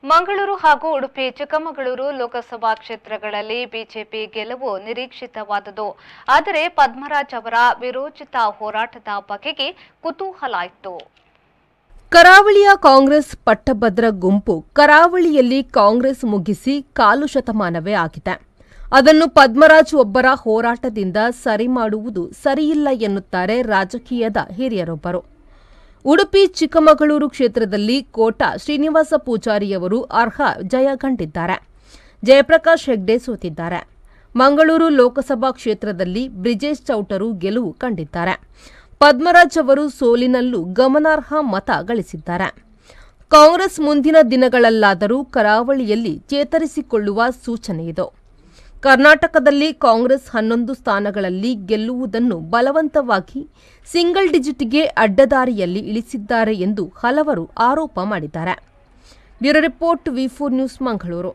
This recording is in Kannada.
ಮಂಗಳೂರು ಹಾಗೂ ಉಡುಪಿ ಚಿಕ್ಕಮಗಳೂರು ಲೋಕಸಭಾ ಕ್ಷೇತ್ರಗಳಲ್ಲಿ ಬಿಜೆಪಿ ಗೆಲುವು ನಿರೀಕ್ಷಿತವಾದುದು. ಆದರೆ ಪದ್ಮರಾಜ್ ಅವರ ವಿರೋಚಿತ ಹೋರಾಟದ ಬಗೆಗೆ ಕುತೂಹಲ ಇತ್ತು. ಕರಾವಳಿಯ ಕಾಂಗ್ರೆಸ್ ಪಟ್ಟಭದ್ರ ಗುಂಪು ಕರಾವಳಿಯಲ್ಲಿ ಕಾಂಗ್ರೆಸ್ ಮುಗಿಸಿ ಕಾಲು ಶತಮಾನವೇ ಆಗಿದೆ. ಅದನ್ನು ಪದ್ಮರಾಜ್ ಒಬ್ಬರ ಹೋರಾಟದಿಂದ ಸರಿ ಮಾಡುವುದು ಸರಿಯಿಲ್ಲ ಎನ್ನುತ್ತಾರೆ ರಾಜಕೀಯದ ಹಿರಿಯರೊಬ್ಬರು. ಉಡುಪಿ ಚಿಕ್ಕಮಗಳೂರು ಕ್ಷೇತ್ರದಲ್ಲಿ ಕೋಟ ಶ್ರೀನಿವಾಸ ಪೂಜಾರಿಯವರು ಅರ್ಹ ಜಯ ಕಂಡಿದ್ದಾರೆ. ಜಯಪ್ರಕಾಶ್ ಹೆಗ್ಡೆ ಸೋತಿದ್ದಾರೆ. ಮಂಗಳೂರು ಲೋಕಸಭಾ ಕ್ಷೇತ್ರದಲ್ಲಿ ಬ್ರಿಜೇಶ್ ಚೌಟರು ಗೆಲುವು ಕಂಡಿದ್ದಾರೆ. ಪದ್ಮರಾಜ್ ಅವರು ಸೋಲಿನಲ್ಲೂ ಗಮನಾರ್ಹ ಮತ ಗಳಿಸಿದ್ದಾರೆ. ಕಾಂಗ್ರೆಸ್ ಮುಂದಿನ ದಿನಗಳಲ್ಲಾದರೂ ಕರಾವಳಿಯಲ್ಲಿ ಚೇತರಿಸಿಕೊಳ್ಳುವ ಸೂಚನೆಯಿದೆ. ಕರ್ನಾಟಕದಲ್ಲಿ ಕಾಂಗ್ರೆಸ್ 11 ಸ್ಥಾನಗಳಲ್ಲಿ ಗೆಲ್ಲುವುದನ್ನು ಬಲವಂತವಾಗಿ ಸಿಂಗಲ್ ಡಿಜಿಟ್ಗೆ ಅಡ್ಡದಾರಿಯಲ್ಲಿ ಇಳಿಸಿದ್ದಾರೆ ಎಂದು ಹಲವರು ಆರೋಪ ಮಾಡಿದ್ದಾರೆ. ಬ್ಯೂರೋ ರಿಪೋರ್ಟ್, ವಿ4 ನ್ಯೂಸ್, ಮಂಗಳೂರು.